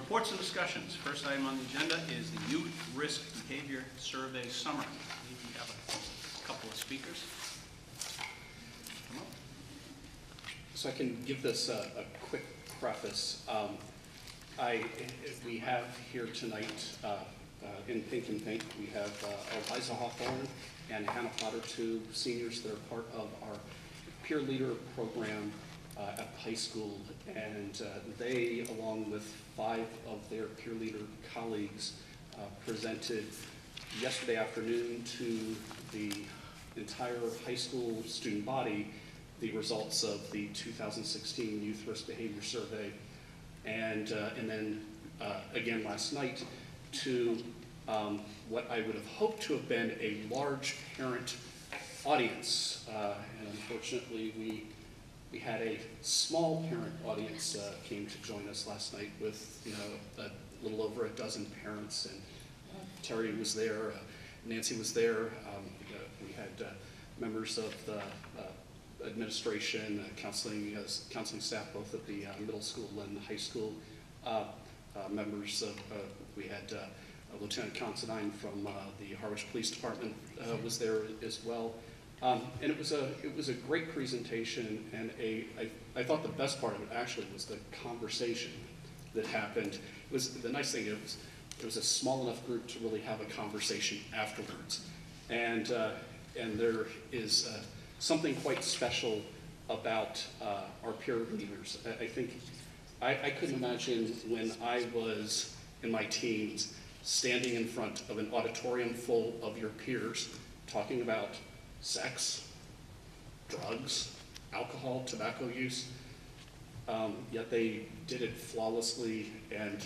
Reports and discussions. First item on the agenda is the Youth Risk Behavior Survey Summary. We have a couple of speakers. Come up. So I can give this a quick preface. We have here tonight, in Think and Think, we have Eliza Hawthorne and Hannah Potter, two seniors that are part of our peer leader program at the high school, and they, along with 5 of their peer leader colleagues, presented yesterday afternoon to the entire high school student body the results of the 2016 Youth Risk Behavior Survey, and then again last night to what I would have hoped to have been a large parent audience, and unfortunately we had a small parent audience came to join us last night with a little over a dozen parents, and Terry was there, Nancy was there, we had members of the administration, counseling staff both at the middle school and the high school, members of, we had Lieutenant Considine from the Harwich Police Department was there as well. And it was a great presentation, and I thought the best part of it actually was the conversation that happened. It was the nice thing. It was a small enough group to really have a conversation afterwards, and there is something quite special about our peer leaders. I think I couldn't imagine when I was in my teens standing in front of an auditorium full of your peers talking about sex, drugs, alcohol, tobacco use, yet they did it flawlessly and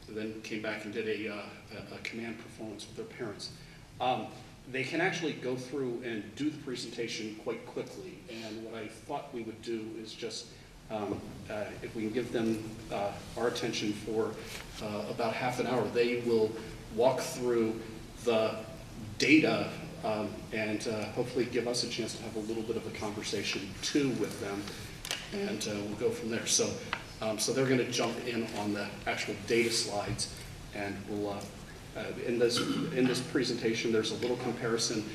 then came back and did a command performance with their parents. They can actually go through and do the presentation quite quickly, and what I thought we would do is just, if we can give them our attention for about half an hour, they will walk through the data and hopefully give us a chance to have a little bit of a conversation too with them, and we'll go from there. So, so they're going to jump in on the actual data slides, and we'll in this presentation there's a little comparison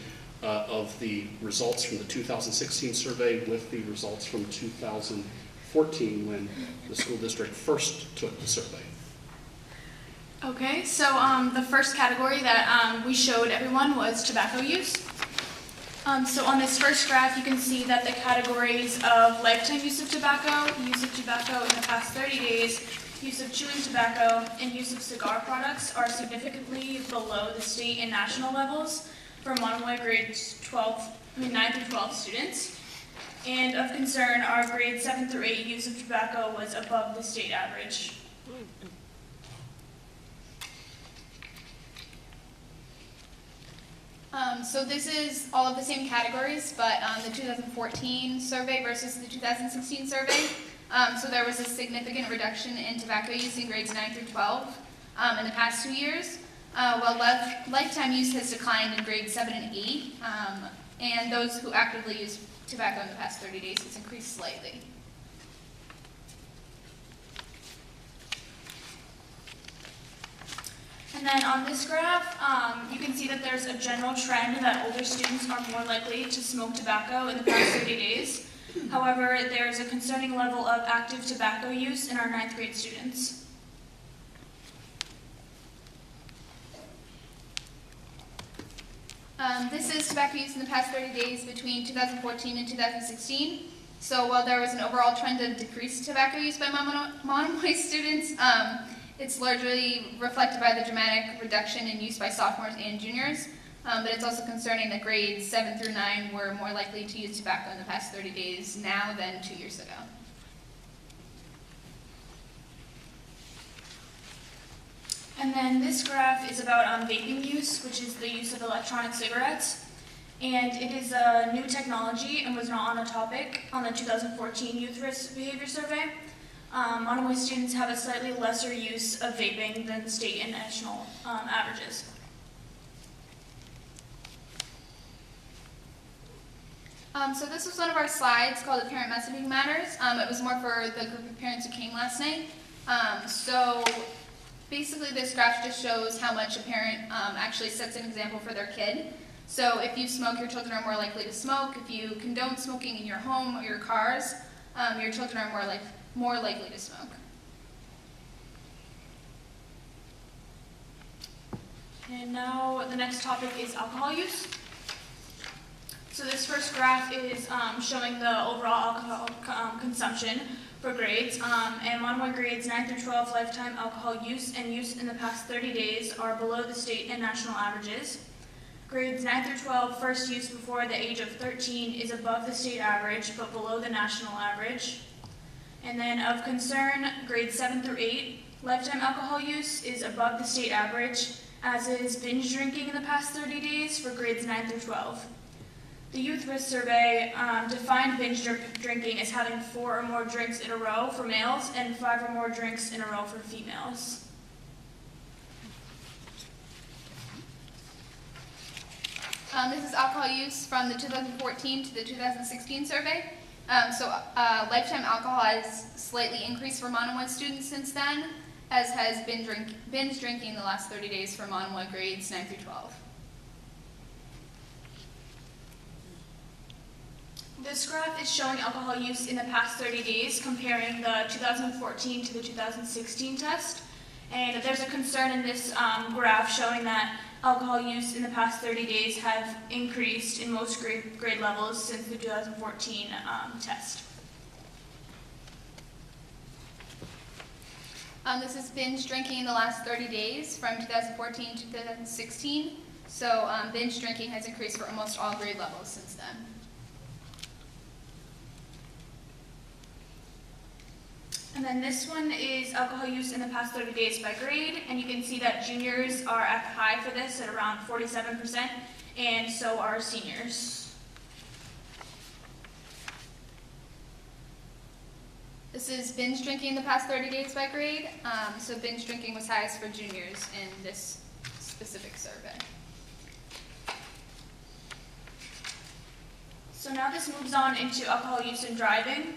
of the results from the 2016 survey with the results from 2014 when the school district first took the survey. Okay, so the first category that we showed everyone was tobacco use. So on this first graph, you can see that the categories of lifetime use of tobacco in the past 30 days, use of chewing tobacco, and use of cigar products are significantly below the state and national levels for Monomoy grades 9 through 12 students. And of concern, our grades 7 through 8 use of tobacco was above the state average. So this is all of the same categories, but the 2014 survey versus the 2016 survey. So there was a significant reduction in tobacco use in grades 9 through 12 in the past 2 years, while lifetime use has declined in grades 7 and 8, and those who actively use tobacco in the past 30 days has increased slightly. And then on this graph, you can see that there's a general trend that older students are more likely to smoke tobacco in the past 30 days. However, there's a concerning level of active tobacco use in our 9th grade students. This is tobacco use in the past 30 days between 2014 and 2016. So while there was an overall trend of decreased tobacco use by Monomoy students, it's largely reflected by the dramatic reduction in use by sophomores and juniors, but it's also concerning that grades 7 through 9 were more likely to use tobacco in the past 30 days now than 2 years ago. And then this graph is about vaping use, which is the use of electronic cigarettes. And it is a new technology and was not on a topic on the 2014 Youth Risk Behavior Survey. Monomoy students have a slightly lesser use of vaping than state and national averages. So this was one of our slides called the Parent Messaging Matters. It was more for the group of parents who came last night. So basically this graph just shows how much a parent actually sets an example for their kid. So if you smoke, your children are more likely to smoke. If you condone smoking in your home or your cars, your children are more likely to smoke. And now the next topic is alcohol use. So this first graph is showing the overall alcohol consumption for grades. And Monomoy grades 9 through 12 lifetime alcohol use and use in the past 30 days are below the state and national averages. Grades 9 through 12 first use before the age of 13 is above the state average but below the national average. And then of concern, grades 7 through 8 lifetime alcohol use is above the state average, as is binge drinking in the past 30 days for grades 9 through 12. The Youth Risk Survey defined binge drinking as having 4 or more drinks in a row for males and 5 or more drinks in a row for females. This is alcohol use from the 2014 to the 2016 survey. Lifetime alcohol has slightly increased for Monomoy students since then, as has binge drinking in the last 30 days for Monomoy grades 9 through 12. This graph is showing alcohol use in the past 30 days, comparing the 2014 to the 2016 test. And there's a concern in this graph showing that alcohol use in the past 30 days have increased in most grade levels since the 2014 test. This is binge drinking in the last 30 days from 2014 to 2016. So binge drinking has increased for almost all grade levels since then. And then this one is alcohol use in the past 30 days by grade, and you can see that juniors are at the high for this at around 47%, and so are seniors. This is binge drinking in the past 30 days by grade. So binge drinking was highest for juniors in this specific survey. So now this moves on into alcohol use in driving.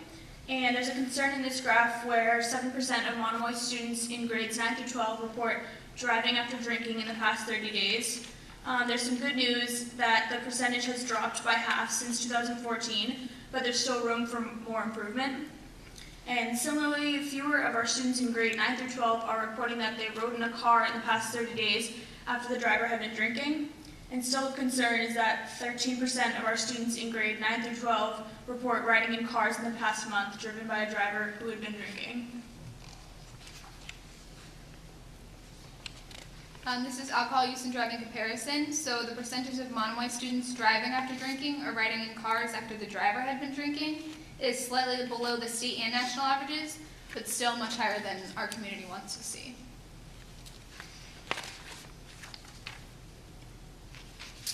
And there's a concern in this graph where 7% of Monomoy students in grades 9 through 12 report driving after drinking in the past 30 days. There's some good news that the percentage has dropped by half since 2014, but there's still room for more improvement. And similarly, fewer of our students in grade 9 through 12 are reporting that they rode in a car in the past 30 days after the driver had been drinking. And still a concern is that 13% of our students in grade 9 through 12 report riding in cars in the past month driven by a driver who had been drinking. This is alcohol use and driving comparison. So the percentage of Monomoy students driving after drinking or riding in cars after the driver had been drinking is slightly below the state and national averages, but still much higher than our community wants to see.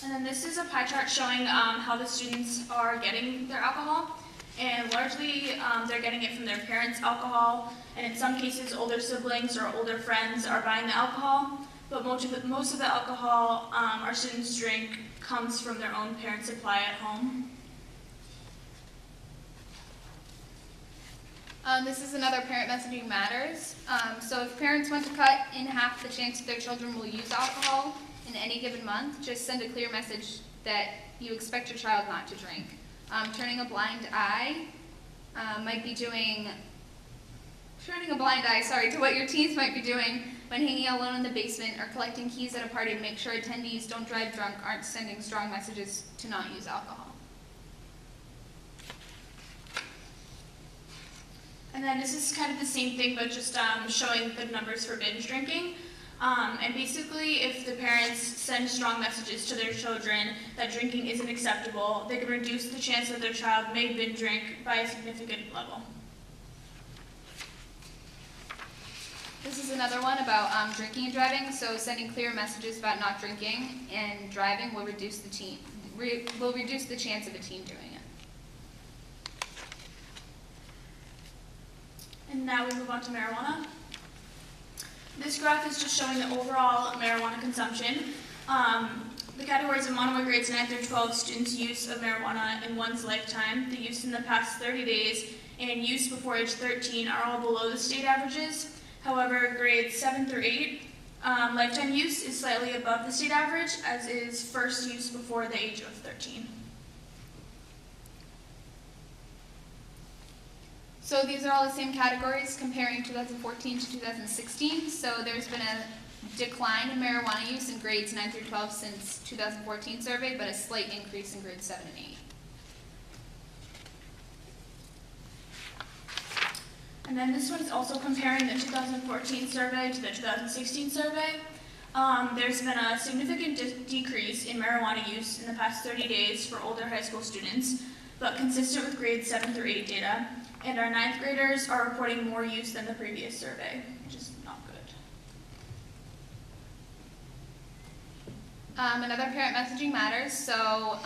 And then this is a pie chart showing how the students are getting their alcohol. And largely, they're getting it from their parents' alcohol. And in some cases, older siblings or older friends are buying the alcohol. But most of the alcohol our students drink comes from their own parents' supply at home. This is another Parent Messaging Matters. So if parents want to cut in half the chance that their children will use alcohol in any given month, just send a clear message that you expect your child not to drink. Turning a blind eye to what your teens might be doing when hanging out alone in the basement or collecting keys at a party to make sure attendees don't drive drunk, aren't sending strong messages to not use alcohol. And then this is kind of the same thing, but just showing the numbers for binge drinking. And basically, if the parents send strong messages to their children that drinking isn't acceptable, they can reduce the chance that their child may binge drink by a significant level. This is another one about drinking and driving. So sending clear messages about not drinking and driving will reduce the chance of a teen doing it. And now we move on to marijuana. This graph is just showing the overall marijuana consumption. The categories of Monomoy grades 9 through 12 students' use of marijuana in one's lifetime, the use in the past 30 days, and use before age 13 are all below the state averages. However, grades 7 through 8, lifetime use is slightly above the state average, as is first use before the age of 13. So these are all the same categories comparing 2014 to 2016. So there's been a decline in marijuana use in grades 9 through 12 since 2014 survey, but a slight increase in grades 7 and 8. And then this one is also comparing the 2014 survey to the 2016 survey. There's been a significant decrease in marijuana use in the past 30 days for older high school students, but consistent with grades 7 through 8 data. And our 9th graders are reporting more use than the previous survey, which is not good. Another parent messaging matters. So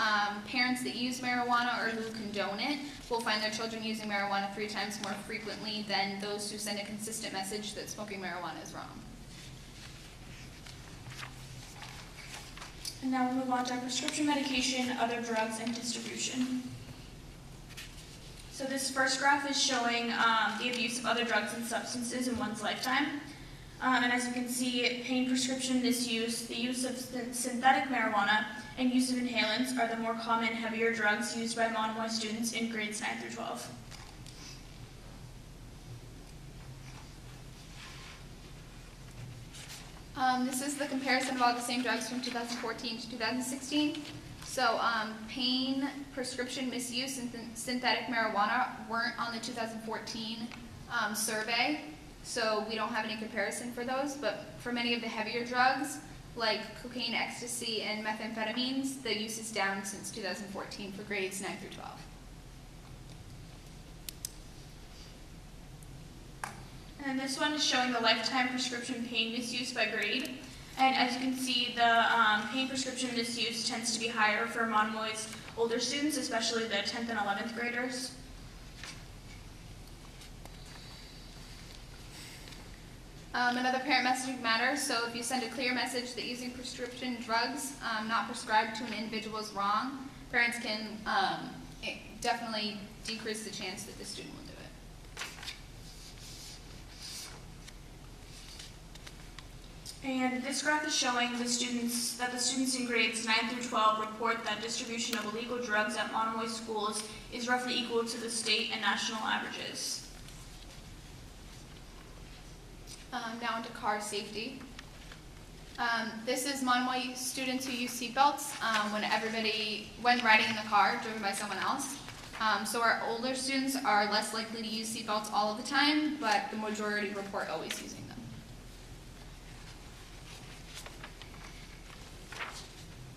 parents that use marijuana or who condone it will find their children using marijuana 3 times more frequently than those who send a consistent message that smoking marijuana is wrong. And now we'll move on to our prescription medication, other drugs, and distribution. So this first graph is showing the abuse of other drugs and substances in one's lifetime. And as you can see, pain prescription misuse, the use of synthetic marijuana, and use of inhalants are the more common, heavier drugs used by Monomoy students in grades 9 through 12. This is the comparison of all the same drugs from 2014 to 2016. So pain, prescription misuse, and synthetic marijuana weren't on the 2014 survey, so we don't have any comparison for those. But for many of the heavier drugs, like cocaine, ecstasy, and methamphetamines, the use is down since 2014 for grades 9 through 12. And this one is showing the lifetime prescription pain misuse by grade. And as you can see, the pain prescription misuse tends to be higher for Monomoy's older students, especially the 10th and 11th graders. Another parent messaging matters. So if you send a clear message that using prescription drugs not prescribed to an individual is wrong, parents can definitely decrease the chance that the student will do it. And this graph is showing the students in grades 9 through 12 report that distribution of illegal drugs at Monomoy schools is roughly equal to the state and national averages. Now into car safety. This is Monomoy students who use seatbelts when riding in the car driven by someone else. So our older students are less likely to use seatbelts all of the time, but the majority report always using them.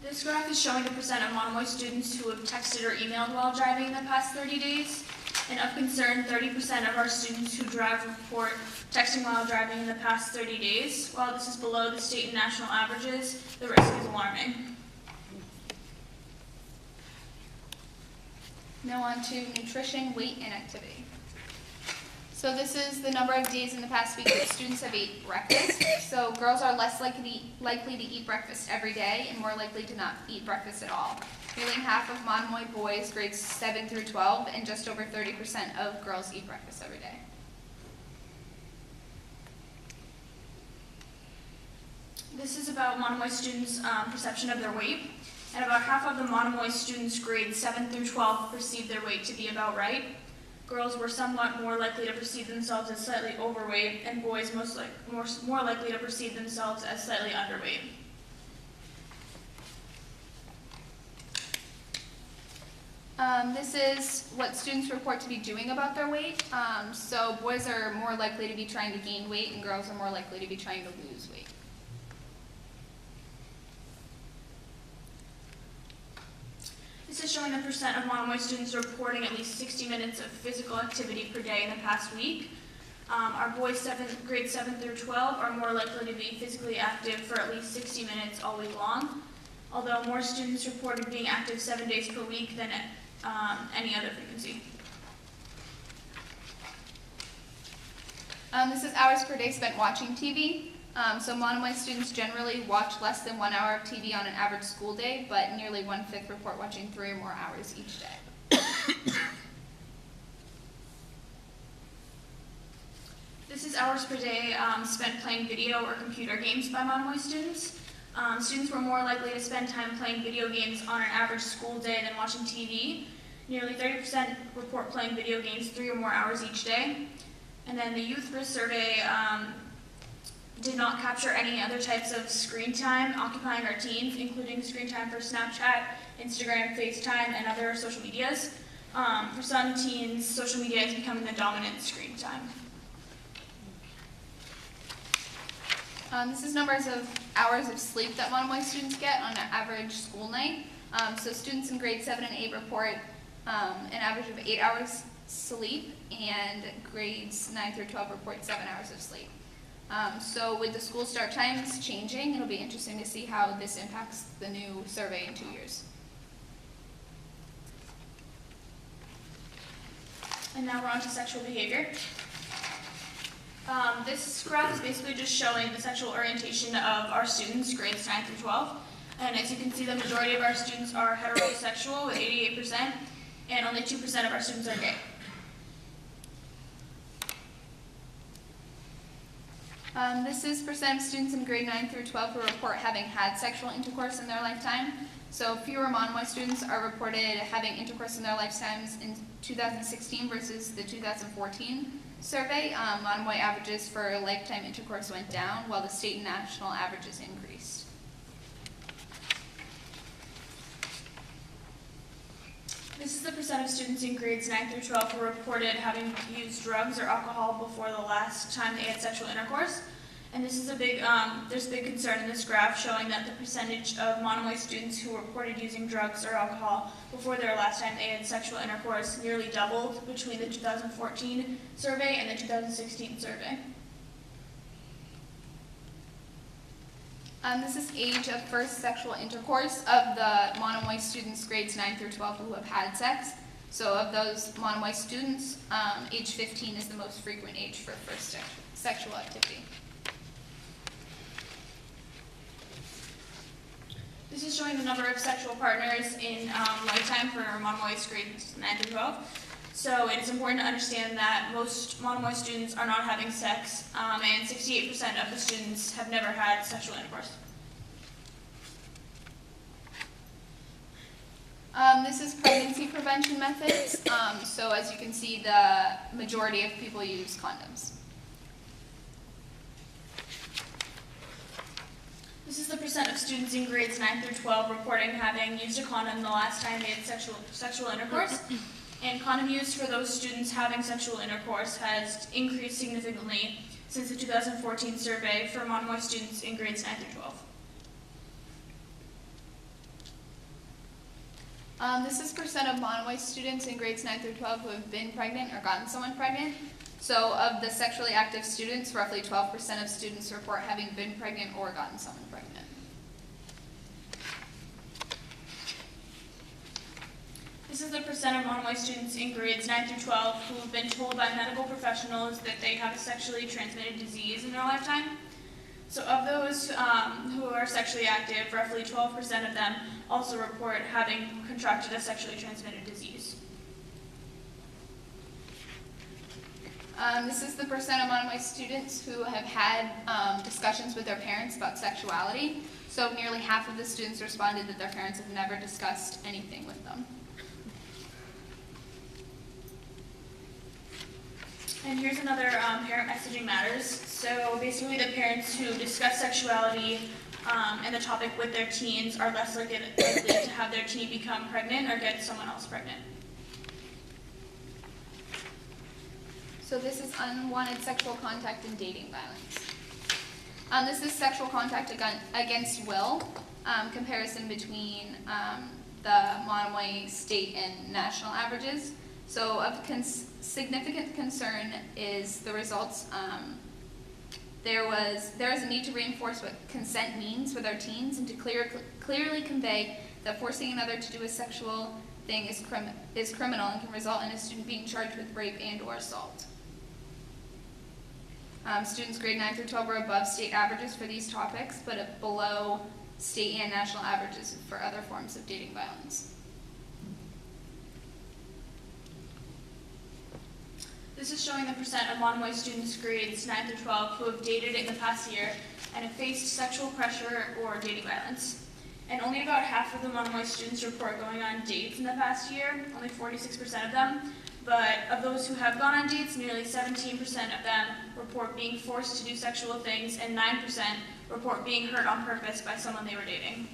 This graph is showing the percent of Monomoy students who have texted or emailed while driving in the past 30 days. And of concern, 30% of our students who drive report texting while driving in the past 30 days. While this is below the state and national averages, the risk is alarming. Now on to nutrition, weight, and activity. So this is the number of days in the past week that students have ate breakfast. So girls are less likely to eat breakfast every day and more likely to not eat breakfast at all. Nearly half of Monomoy boys grades 7 through 12 and just over 30% of girls eat breakfast every day. This is about Monomoy students' perception of their weight. And about half of the Monomoy students grades 7 through 12 perceive their weight to be about right. Girls were somewhat more likely to perceive themselves as slightly overweight, and boys more likely to perceive themselves as slightly underweight. This is what students report to be doing about their weight. So boys are more likely to be trying to gain weight, and girls are more likely to be trying to lose weight. This is showing the percent of Monomoy students reporting at least 60 minutes of physical activity per day in the past week. Our boys grades 7 through 12 are more likely to be physically active for at least 60 minutes all week long, although more students reported being active 7 days per week than any other frequency. This is hours per day spent watching TV. So Monomoy students generally watch less than 1 hour of TV on an average school day, but nearly 1/5 report watching 3 or more hours each day. This is hours per day spent playing video or computer games by Monomoy students. Students were more likely to spend time playing video games on an average school day than watching TV. Nearly 30% report playing video games 3 or more hours each day. And then the Youth Risk Survey did not capture any other types of screen time occupying our teens, including screen time for Snapchat, Instagram, FaceTime, and other social medias. For some teens, social media is becoming the dominant screen time. This is numbers of hours of sleep that Monomoy students get on an average school night. So students in grades 7 and 8 report an average of 8 hours sleep, and grades 9 through 12 report 7 hours of sleep. So with the school start times changing, it'll be interesting to see how this impacts the new survey in 2 years. And now we're on to sexual behavior. This graph is basically just showing the sexual orientation of our students, grades 9 through 12. And as you can see, the majority of our students are heterosexual with 88%, and only 2% of our students are gay. This is percent of students in grade 9 through 12 who report having had sexual intercourse in their lifetime. So fewer Monomoy students are reported having intercourse in their lifetimes in 2016 versus the 2014 survey. Monomoy averages for lifetime intercourse went down, while the state and national averages increased. This is the percent of students in grades 9 through 12 who reported having used drugs or alcohol before the last time they had sexual intercourse. And this is there's a big concern in this graph showing that the percentage of Monomoy students who reported using drugs or alcohol before their last time they had sexual intercourse nearly doubled between the 2014 survey and the 2016 survey. This is age of first sexual intercourse of the Monomoy students grades 9 through 12 who have had sex. So of those Monomoy students, age 15 is the most frequent age for first sexual activity. This is showing the number of sexual partners in lifetime for Monomoy's grades 9 through 12. So it is important to understand that most Monomoy students are not having sex, and 68% of the students have never had sexual intercourse. This is pregnancy prevention methods. So as you can see, the majority of people use condoms. This is the percent of students in grades 9 through 12 reporting having used a condom the last time they had sexual intercourse. And condom use for those students having sexual intercourse has increased significantly since the 2014 survey for Monomoy students in grades 9 through 12. This is percent of Monomoy students in grades 9 through 12 who have been pregnant or gotten someone pregnant. So of the sexually active students, roughly 12% of students report having been pregnant or gotten someone pregnant. This is the percent of Monomoy students in grades 9 through 12 who have been told by medical professionals that they have a sexually transmitted disease in their lifetime. So of those who are sexually active, roughly 12% of them also report having contracted a sexually transmitted disease. This is the percent of Monomoy students who have had discussions with their parents about sexuality. So nearly half of the students responded that their parents have never discussed anything with them. And here's another parent messaging matters. So basically the parents who discuss sexuality and the topic with their teens are less likely to have their teen become pregnant or get someone else pregnant. So this is unwanted sexual contact and dating violence. This is sexual contact against will, comparison between the Monomoy state and national averages. So of significant concern is the results. There is a need to reinforce what consent means with our teens and to clearly convey that forcing another to do a sexual thing is criminal and can result in a student being charged with rape and or assault. Students grade 9 through 12 were above state averages for these topics, but below state and national averages for other forms of dating violence. This is showing the percent of Monomoy students grades 9 through 12 who have dated in the past year and have faced sexual pressure or dating violence. And only about half of the Monomoy students report going on dates in the past year, only 46% of them. But of those who have gone on dates, nearly 17% of them report being forced to do sexual things, and 9% report being hurt on purpose by someone they were dating.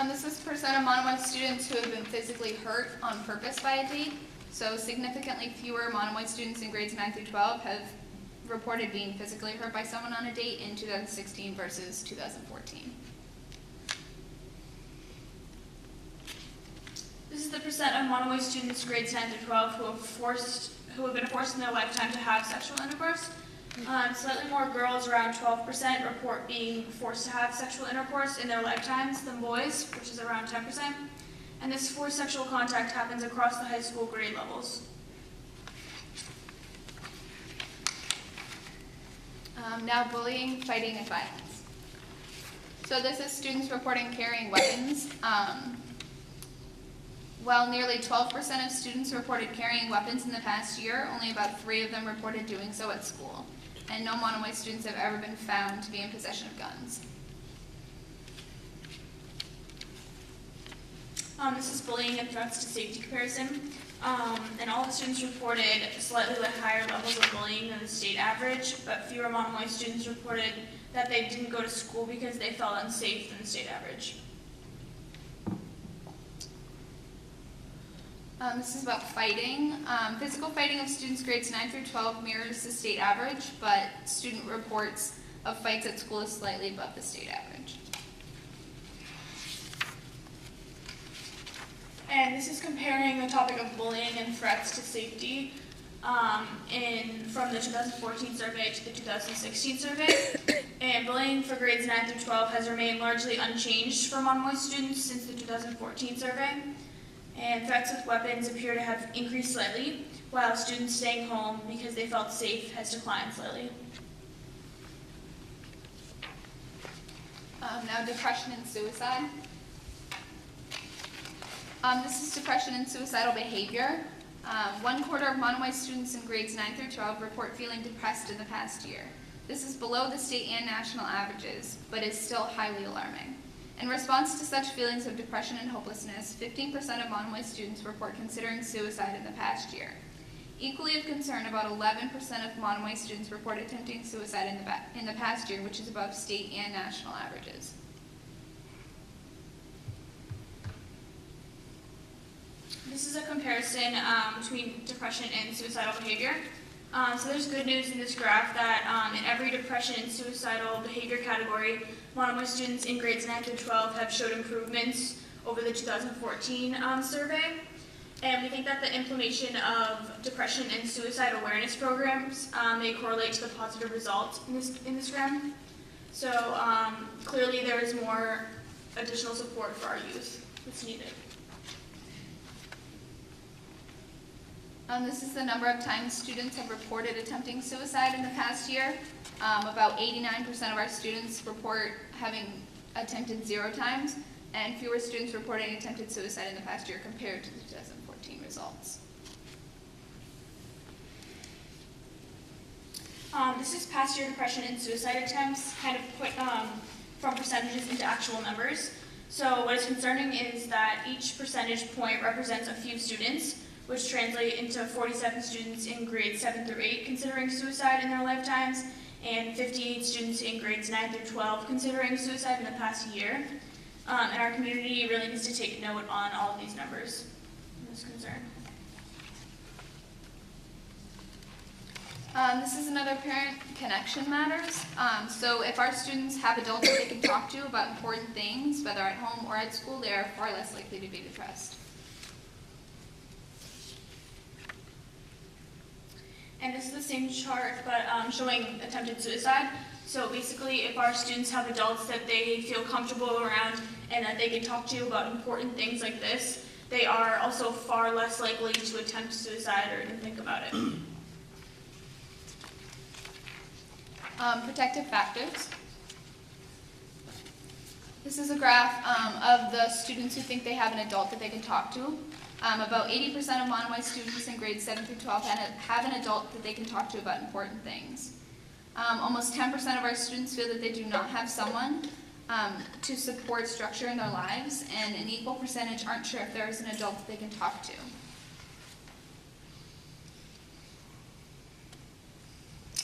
This is percent of Monomoy students who have been physically hurt on purpose by a date. So significantly fewer Monomoy students in grades 9 through 12 have reported being physically hurt by someone on a date in 2016 versus 2014. This is the percent of Monomoy students grades 9 through 12 who have been forced in their lifetime to have sexual intercourse. Slightly more girls, around 12%, report being forced to have sexual intercourse in their lifetimes than boys, which is around 10%. And this forced sexual contact happens across the high school grade levels. Now bullying, fighting, and violence. So this is students reporting carrying weapons. While nearly 12% of students reported carrying weapons in the past year, only about 3 of them reported doing so at school. And no Monomoy students have ever been found to be in possession of guns. This is bullying and threats to safety comparison. And all the students reported slightly higher levels of bullying than the state average, but fewer Monomoy students reported that they didn't go to school because they felt unsafe than the state average. This is about fighting. Physical fighting of students grades 9 through 12 mirrors the state average, but student reports of fights at school is slightly above the state average. And this is comparing the topic of bullying and threats to safety from the 2014 survey to the 2016 survey. And bullying for grades 9 through 12 has remained largely unchanged for Monomoy students since the 2014 survey. And threats with weapons appear to have increased slightly, while students staying home because they felt safe has declined slightly. Now depression and suicide. This is depression and suicidal behavior. 1/4 of Monomoy students in grades 9 through 12 report feeling depressed in the past year. This is below the state and national averages, but is still highly alarming. In response to such feelings of depression and hopelessness, 15% of Monomoy students report considering suicide in the past year. Equally of concern, about 11% of Monomoy students report attempting suicide in the past year, which is above state and national averages. This is a comparison between depression and suicidal behavior. So there's good news in this graph that in every depression and suicidal behavior category, Monomoy students in grades 9 through 12 have showed improvements over the 2014 survey. And we think that the implementation of depression and suicide awareness programs may correlate to the positive results in this graph. So clearly there is more additional support for our youth that's needed. This is the number of times students have reported attempting suicide in the past year. About 89% of our students report having attempted 0 times, and fewer students reporting attempted suicide in the past year compared to the 2014 results. This is past year depression and suicide attempts, kind of put from percentages into actual numbers. So what is concerning is that each percentage point represents a few students, which translate into 47 students in grades 7 through 8 considering suicide in their lifetimes, and 58 students in grades 9 through 12 considering suicide in the past year. And our community really needs to take note on all of these numbers in this concern. This is another parent connection matters. So if our students have adults that they can talk to about important things, whether at home or at school, they are far less likely to be depressed. And this is the same chart, but showing attempted suicide. So basically, if our students have adults that they feel comfortable around and that they can talk to about important things like this, they are also far less likely to attempt suicide or even think about it. Protective factors. This is a graph of the students who think they have an adult that they can talk to. About 80% of Monomoy students in grades 7 through 12 have an adult that they can talk to about important things. Almost 10% of our students feel that they do not have someone to support structure in their lives, and an equal percentage aren't sure if there is an adult that they can talk to.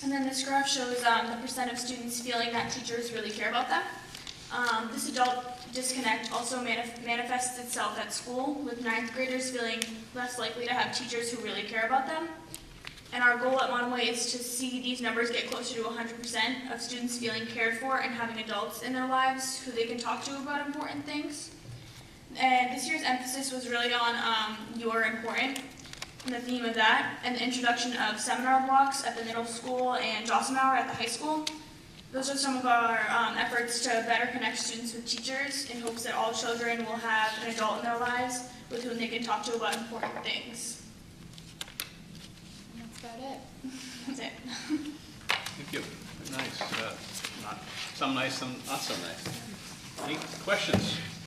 And then this graph shows the percent of students feeling that teachers really care about them. This adult disconnect also manifests itself at school, with 9th graders feeling less likely to have teachers who really care about them. And our goal at Monomoy is to see these numbers get closer to 100% of students feeling cared for and having adults in their lives who they can talk to about important things. And this year's emphasis was really on You're Important, and the theme of that, and the introduction of seminar blocks at the middle school and Dawson Hour at the high school. Those are some of our efforts to better connect students with teachers in hopes that all children will have an adult in their lives with whom they can talk to about important things. And that's about it. That's it. Thank you. Very nice. Some nice, some not so nice. Any questions?